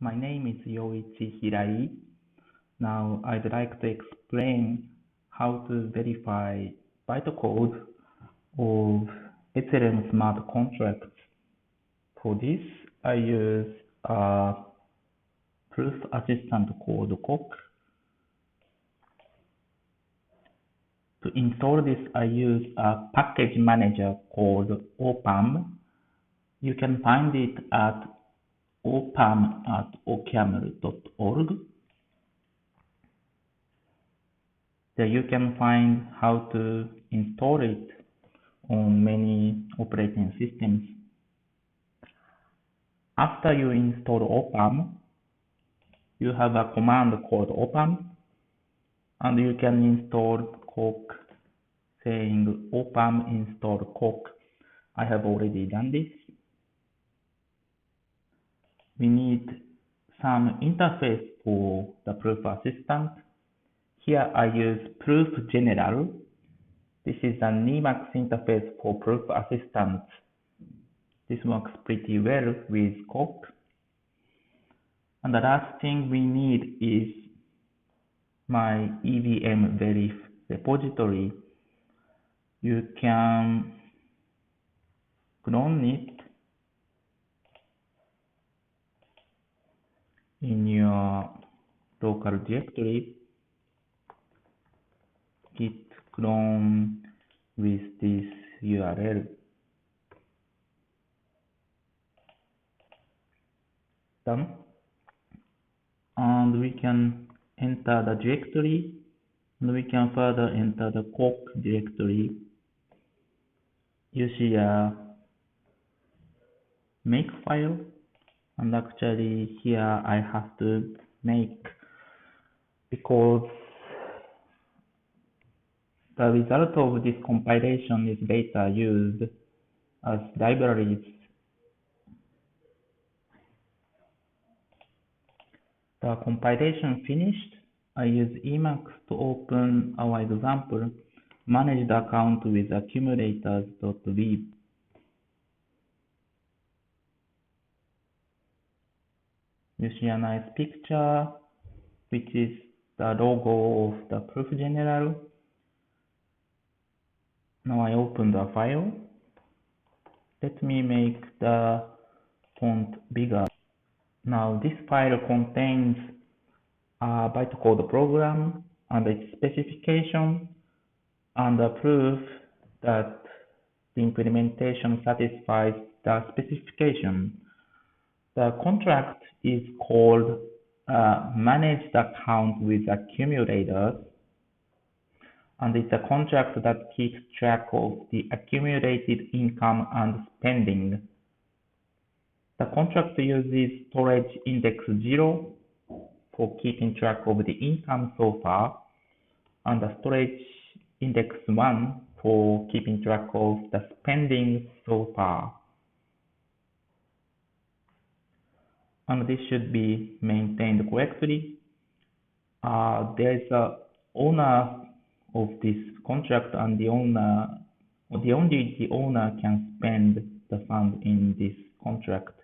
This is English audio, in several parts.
My name is Yoichi Hirai. Now I'd like to explain how to verify bytecode of Ethereum smart contracts. For this, I use a proof assistant called Coq. To install this, I use a package manager called opam. You can find it at opam@ocaml.org. There you can find how to install it on many operating systems. After you install opam, you have a command called opam, and you can install Coq saying opam install Coq. I have already done this. We need some interface for the proof assistant. Here I use proof general. This is an Emacs interface for proof assistant. This works pretty well with Coq. And the last thing we need is my EVM verif repository. You can clone it in your local directory. Git clone with this URL. Done. And we can enter the directory, and we can further enter the Coq directory. You see a make file, and actually here I have to make because the result of this compilation is data used as libraries. The compilation finished. I use Emacs to open our example, manage the account with accumulators.lib. You see a nice picture, which is the logo of the proof general. Now I open the file. Let me make the font bigger. Now this file contains a bytecode program and its specification and a proof that the implementation satisfies the specification. The contract is called managed account with accumulators, and it's a contract that keeps track of the accumulated income and spending. The contract uses storage index 0 for keeping track of the income so far, and the storage index 1 for keeping track of the spending so far. And this should be maintained correctly. There is a owner of this contract, and only the owner can spend the fund in this contract.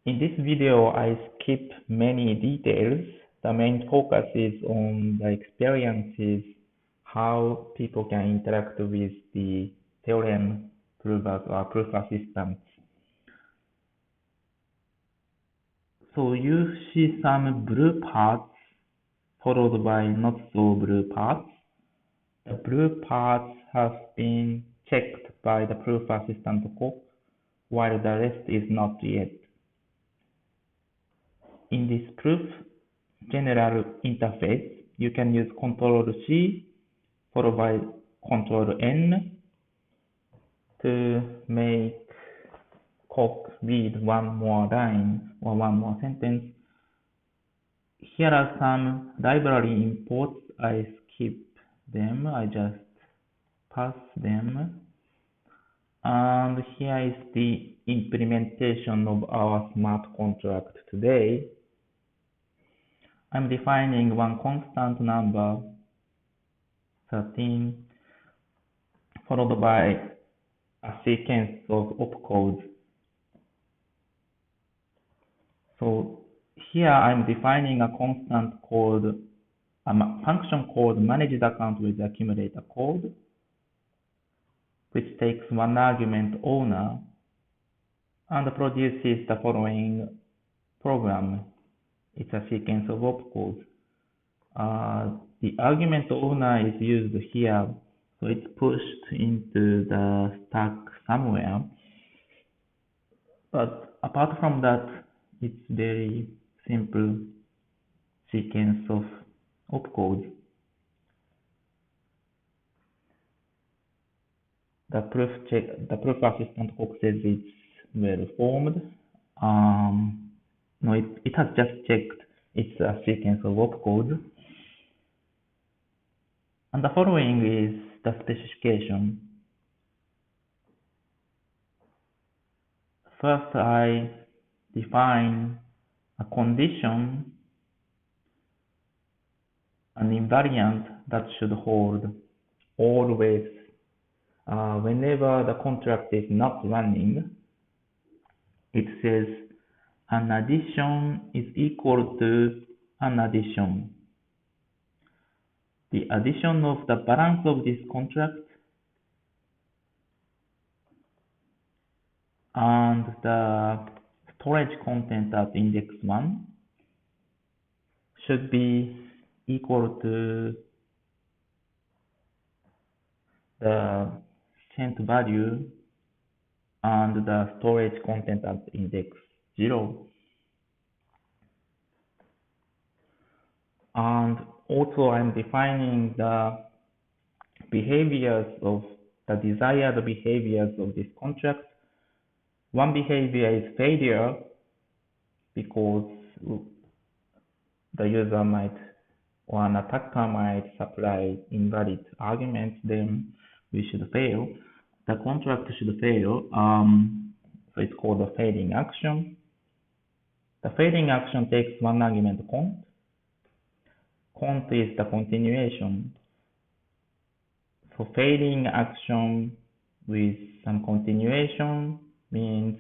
In this video, I skip many details. The main focus is on the experiences, how people can interact with the theorem provers or proof assistants. So you see some blue parts followed by not so blue parts. The blue parts have been checked by the proof assistant Coq, while the rest is not yet. In this proof general interface, you can use Ctrl+C followed by Ctrl+N to make Coq read one more line or one more sentence. Here are some library imports. I skip them. I just pass them. And here is the implementation of our smart contract today. I'm defining one constant number, 13, followed by a sequence of opcodes. So here I'm defining a constant called a function called managed account with accumulator code, which takes one argument owner and produces the following program. It's a sequence of opcodes. The argument owner is used here, so it's pushed into the stack somewhere. But apart from that, it's very simple sequence of opcodes. The proof assistant Coq says it's well formed. No, it has just checked it's a sequence of opcodes. And the following is the specification. First, I define a condition, an invariant that should hold always whenever the contract is not running. It says an addition is equal to an addition. The addition of the balance of this contract and the storage content at index 1 should be equal to the sent value and the storage content at index 0. And also I'm defining the behaviors of the desired behaviors of this contract. One behavior is failure, because the user might or an attacker might supply invalid arguments, then we should fail. The contract should fail. So it's called a failing action. The failing action takes one argument cont. Cont is the continuation. So failing action with some continuation means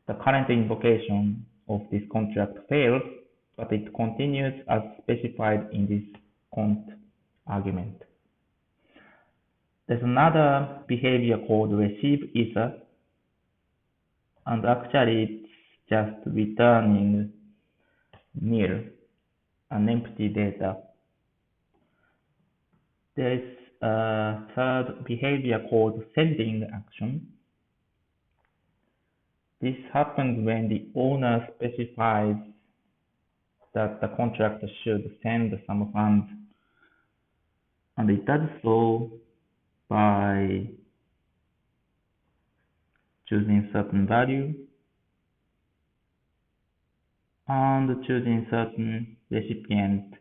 the current invocation of this contract fails, but it continues as specified in this cont argument. There's another behavior called receive ether, and actually it's just returning nil, an empty data. There is a third behavior called sending action. This happens when the owner specifies that the contract should send some funds, and it does so by choosing certain value and choosing certain recipient.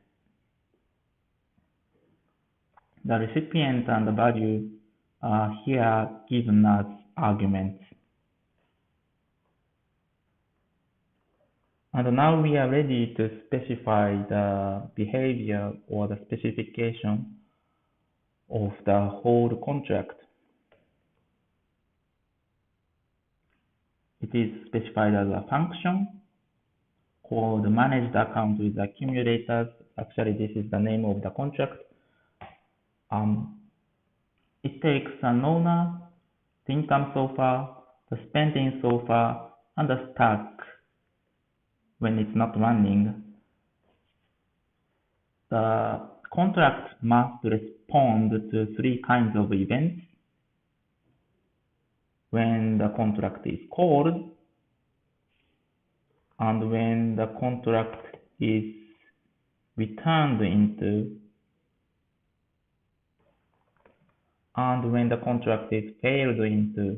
The recipient and the value are here given as arguments. And now we are ready to specify the behavior or the specification of the whole contract. It is specified as a function called managed account with accumulators. Actually, this is the name of the contract. It takes an owner, the income so far, the spending so far, and the stack when it's not running. The contract must respond to three kinds of events: when the contract is called, and when the contract is returned into, and when the contract is failed into.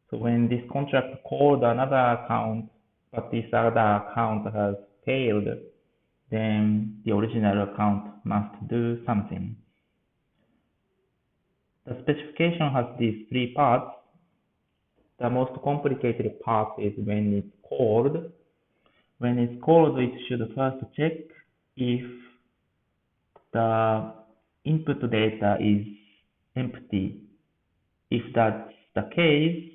So when this contract called another account, but this other account has failed, then the original account must do something. The specification has these three parts. The most complicated part is when it's called. When it's called, it should first check if the input data is empty. If that's the case,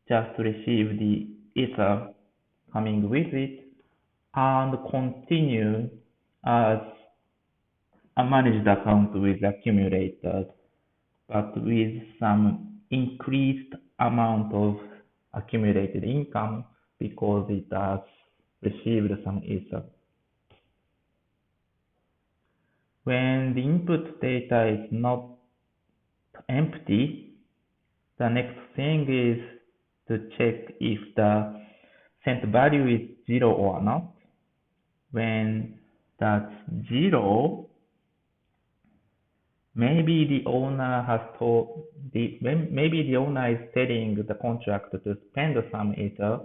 just receive the ether coming with it, and continue as a managed account with accumulators, but with some increased amount of accumulated income because it has received some Ether. When the input data is not empty, the next thing is to check if the sent value is 0 or not. When that's 0, maybe the owner maybe the owner is telling the contract to spend some Ether.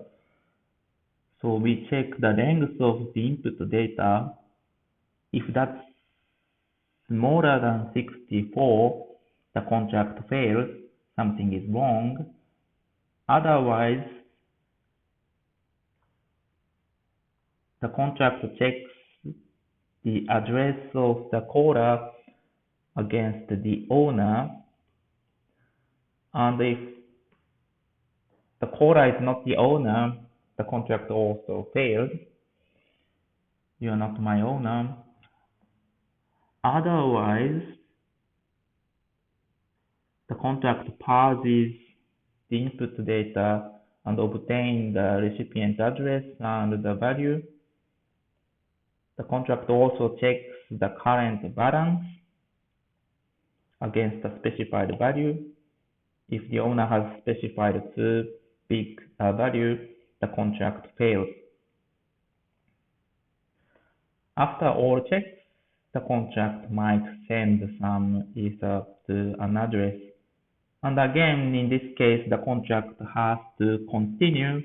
So we check the length of the input data. If that's smaller than 64, the contract fails, something is wrong. Otherwise, the contract checks the address of the caller against the owner, and if the caller is not the owner, the contract also fails. You are not my owner. Otherwise, the contract parses the input data and obtains the recipient address and the value. The contract also checks the current balance against the specified value. If the owner has specified too big a value, the contract fails. After all checks, the contract might send some Ether to an address. And again, in this case, the contract has to continue,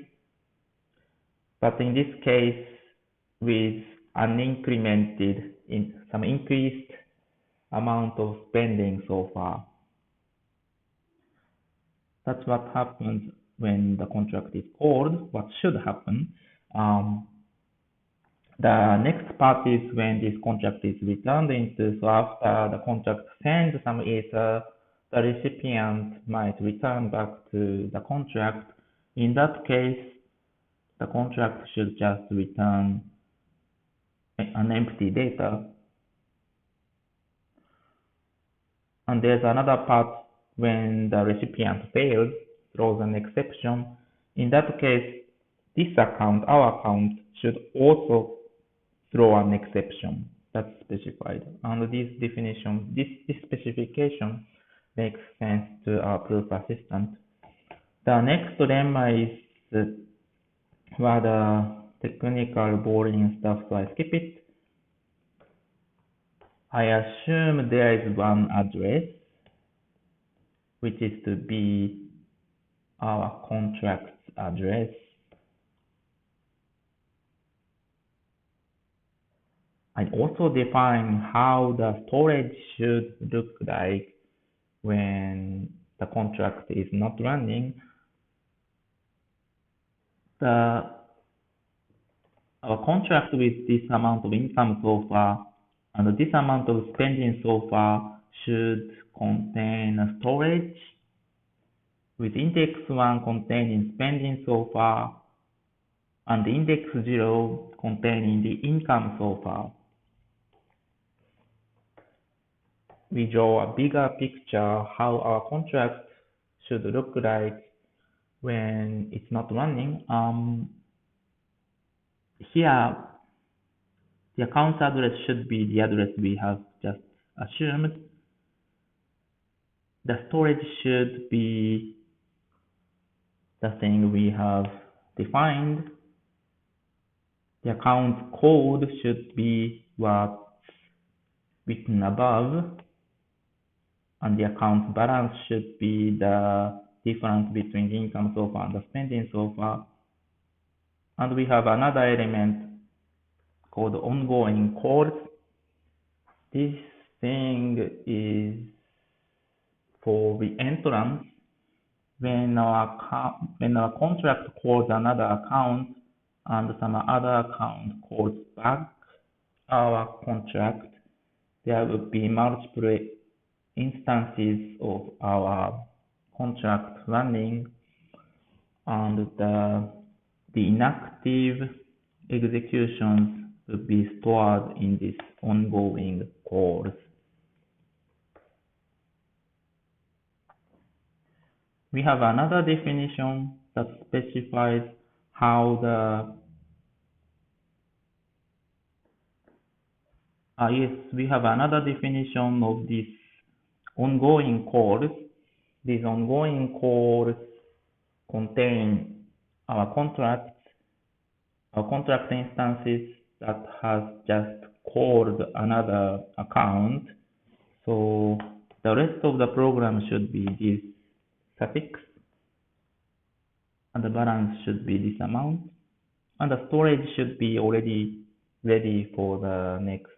but in this case, with an some increased amount of spending so far. That's what happens when the contract is called. What should happen? The next part is when this contract is returned into. So after the contract sends some Ether, the recipient might return back to the contract. In that case, the contract should just return an empty data. And there's another part when the recipient fails, throws an exception. In that case, this account, our account, should also throw an exception that's specified. And this specification makes sense to our proof assistant. The next lemma is rather technical, boring stuff, so I skip it. I assume there is one address, which is to be our contract's address. I also define how the storage should look like when the contract is not running. Our contract with this amount of income so far and this amount of spending so far should contain a storage with index 1 containing spending so far and index 0 containing the income so far. We draw a bigger picture how our contract should look like when it's not running. Here, the account address should be the address we have just assumed. The storage should be the thing we have defined. The account code should be what's written above. And the account balance should be the difference between the income so far and the spending so far. And we have another element called ongoing calls. This thing is for the entrance. When our contract calls another account and some other account calls back our contract, there will be multiple instances of our contract running, and the the inactive executions will be stored in this ongoing calls. We have another definition that specifies how we have another definition of this ongoing calls. These ongoing calls contain our contract instances that has just called another account. So the rest of the program should be this suffix, and the balance should be this amount, and the storage should be already ready for the next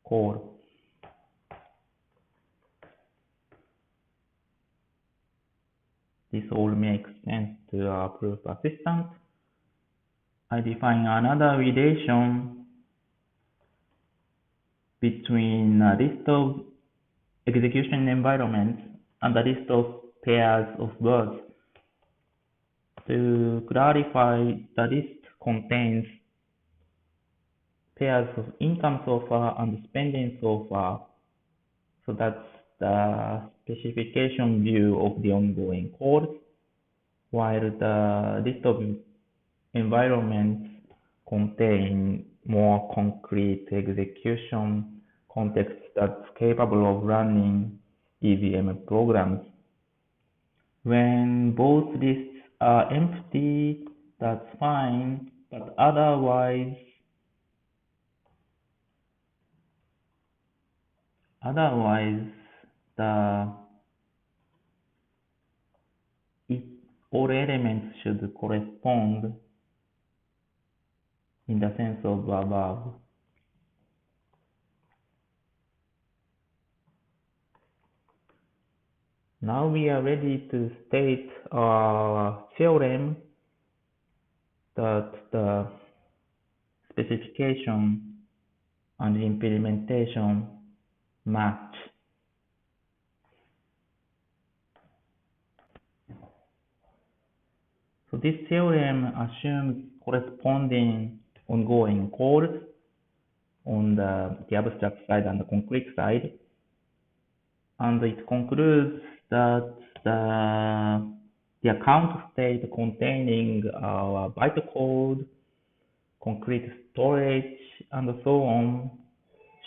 call. This all makes sense to our proof assistant. I define another relation between a list of execution environments and a list of pairs of words. To clarify, the list contains pairs of income so far and spending so far. So that's the specification view of the ongoing code, while the list of environments contain more concrete execution context that's capable of running EVM programs. When both lists are empty, that's fine, but otherwise all elements should correspond in the sense of above. Now we are ready to state our theorem that the specification and the implementation match. So this theorem assumes corresponding ongoing calls on the abstract side and the concrete side, and it concludes that the account state containing our bytecode, concrete storage, and so on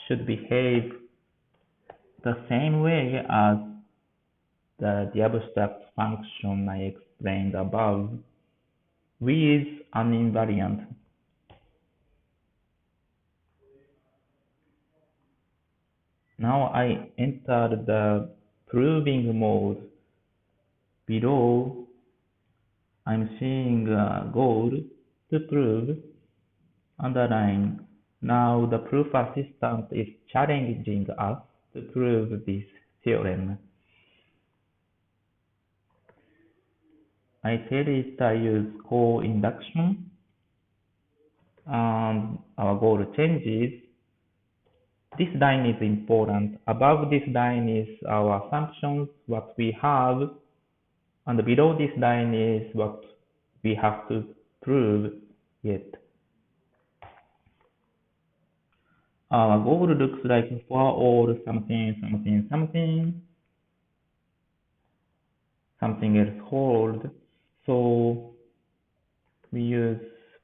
should behave the same way as the abstract function I explained above, with an invariant. Now I enter the proving mode. Below, I'm seeing a goal to prove, underline. Now the proof assistant is challenging us to prove this theorem. I tell it I use co-induction, and our goal changes. This line is important. Above this line is our assumptions, what we have, and below this line is what we have to prove yet. Our goal looks like for all something else hold. So we use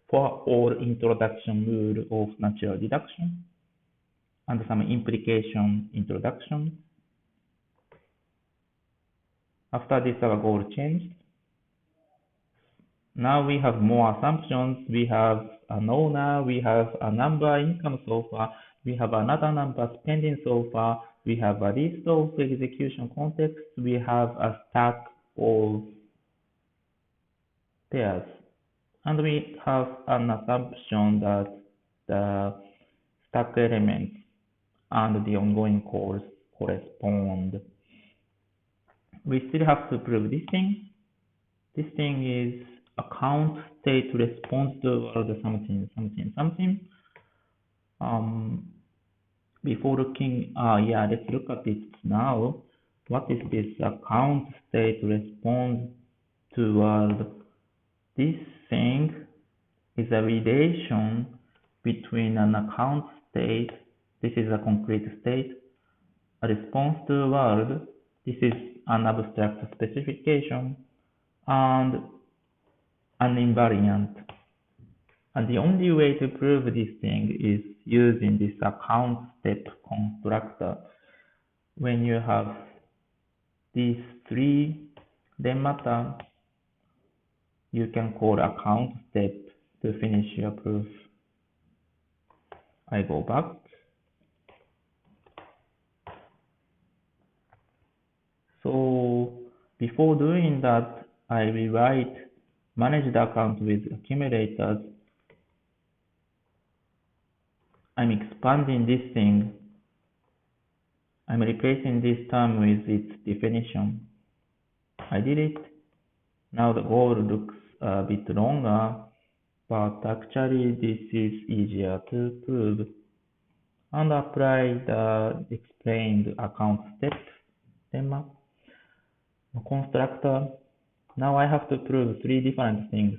for all introduction rule of natural deduction and some implication introduction. After this, our goal changed. Now we have more assumptions. We have an owner, we have a number income so far, we have another number spending so far, we have a list of execution context, we have a stack of pairs, and we have an assumption that the stack elements and the ongoing calls correspond. We still have to prove this thing. This thing is account state responds to something. Before looking, let's look at it now. What is this account state response toward this thing? is a relation between an account state, this is a concrete state, a response to a world, this is an abstract specification, and an invariant. And the only way to prove this thing is using this account step constructor. When you have these three lemmata, you can call account step to finish your proof. I go back. So before doing that, I rewrite managed account with accumulators. I'm expanding this thing. I'm replacing this term with its definition. I did it. Now the code looks a bit longer, but actually this is easier to prove. And apply the explained account step lemma constructor. Now I have to prove three different things.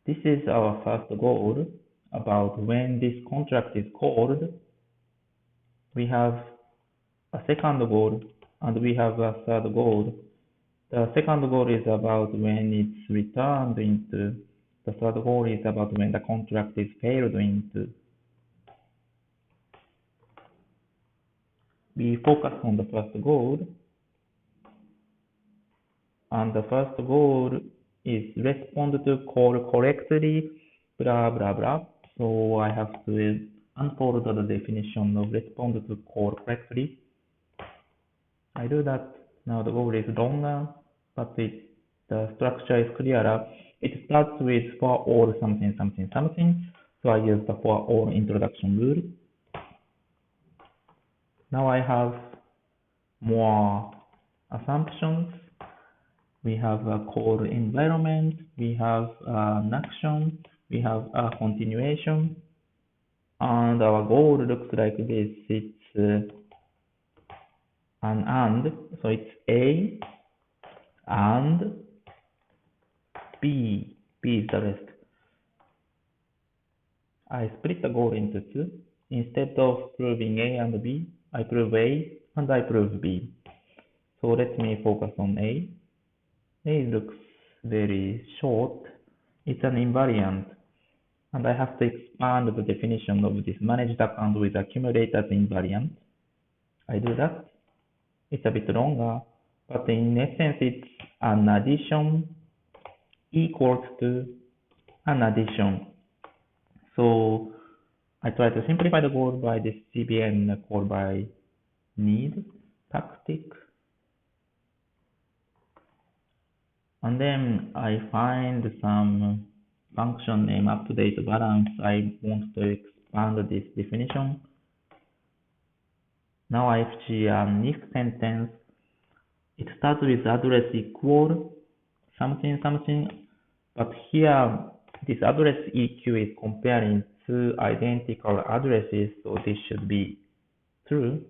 This is our first goal about when this contract is called. We have a second goal and we have a third goal. The second goal is about when it's returned into. The third goal is about when the contract is failed into. We focus on the first goal. And the first goal is respond to call correctly, blah, blah, blah. So I have to unfold the definition of respond to call correctly. I do that. Now the goal is longer, but the structure is clearer. It starts with for all something, something, something. So I use the for all introduction rule. Now I have more assumptions. We have a call environment, we have an action, we have a continuation, and our goal looks like this. It's an and, so it's A and B. B is the rest. I split the goal into two. Instead of proving A and B, I prove A and I prove B. So let me focus on A. A looks very short. It's an invariant. And I have to expand the definition of this managed account with accumulators invariant. I do that. It's a bit longer, but in essence, it's an addition equals to an addition. So I try to simplify the goal by this CBN call by need tactic. And then I find some function name up-to-date balance. I want to expand this definition. Now I see an if sentence. It starts with address equal something something, but here this address EQ is comparing two identical addresses, so this should be true.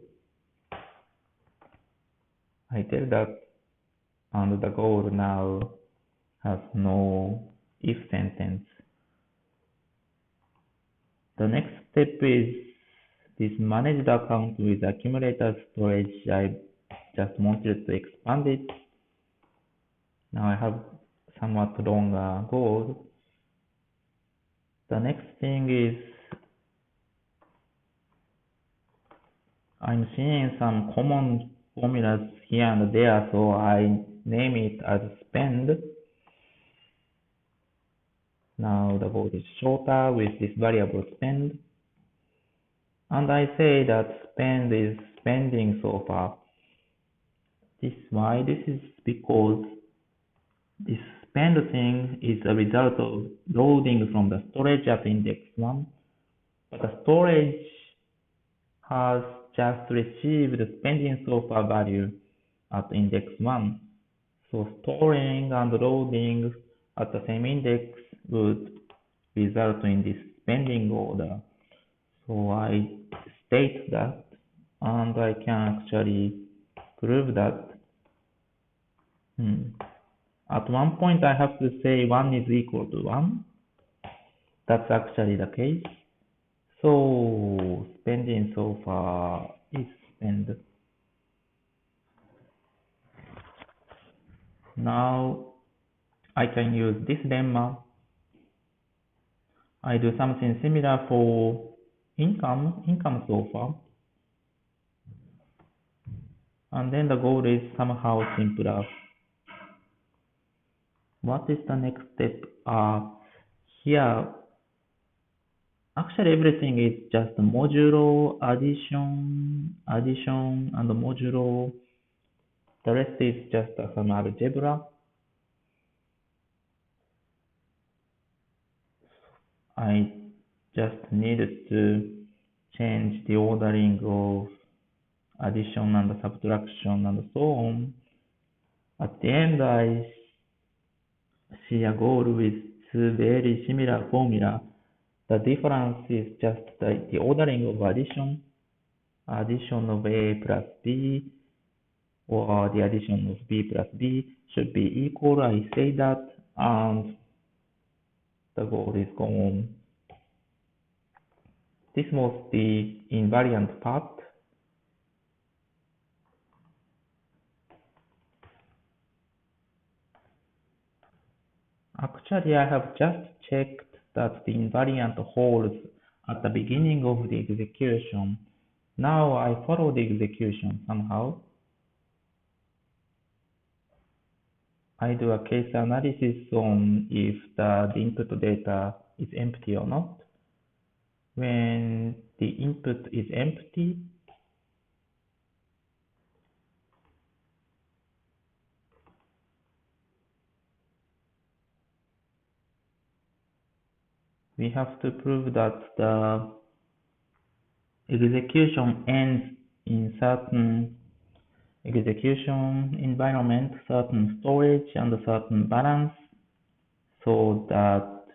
I tell that, and the goal now has no if sentence. The next step is this managed account with accumulator storage. I just wanted to expand it. Now I have somewhat longer goal. The next thing is I'm seeing some common formulas here and there, so I name it as spend. Now the code is shorter with this variable spend. And I say that spend is spending so far. This is because this spend thing is a result of loading from the storage at index 1. But the storage has just received the spending so far value at index 1. So storing and loading at the same index would result in this spending order. So I state that, and I can actually prove that. At one point I have to say 1 is equal to 1, That's actually the case. So spending so far is spent. Now I can use this lemma. I do something similar for income so far. And then the goal is somehow simpler. What is the next step? Here, actually everything is just modulo, addition, and modulo. The rest is just some algebra. I just needed to change the ordering of addition and subtraction and so on. At the end, I see a goal with two very similar formula. The difference is just the ordering of addition of A plus B, or the addition of B plus B should be equal. I say that, and the goal is gone. This was the invariant part. Actually, I have just checked that the invariant holds at the beginning of the execution. Now I follow the execution somehow. I do a case analysis on if the input data is empty or not. When the input is empty, we have to prove that the execution ends in certain execution environment, certain storage, and a certain balance, so that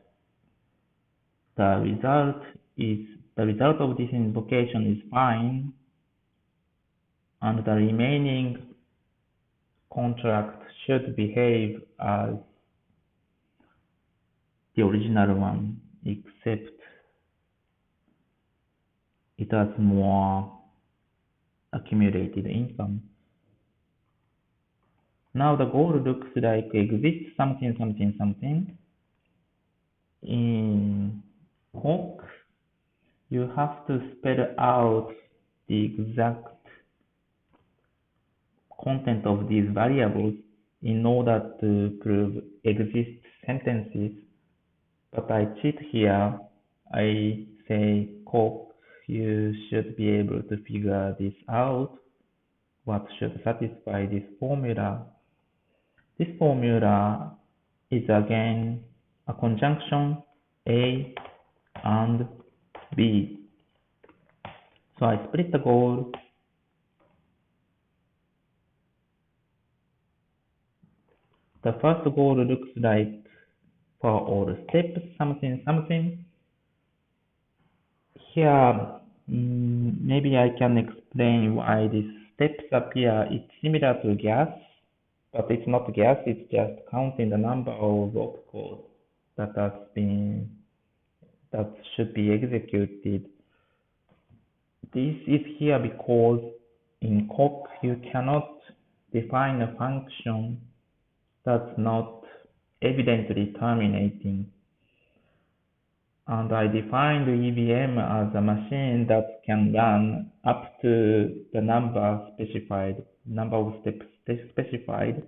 the result of this invocation is fine, and the remaining contract should behave as the original one, except it has more accumulated income. Now the goal looks like exist something. In Hawk, you have to spell out the exact content of these variables in order to prove exist sentences. But I cheat here. I say, Coq, you should be able to figure this out. What should satisfy this formula? This formula is again a conjunction A and B. So I split the goal. The first goal looks like for all steps something. Here, maybe I can explain why these steps appear. It's similar to gas, but it's not gas. It's just counting the number of opcodes that should be executed. This is here because in Coq you cannot define a function that's not evidently terminating. And I defined the EVM as a machine that can run up to the number of steps specified.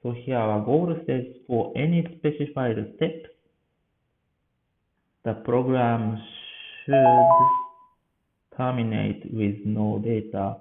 So here our goal says for any specified step, the program should terminate with no data.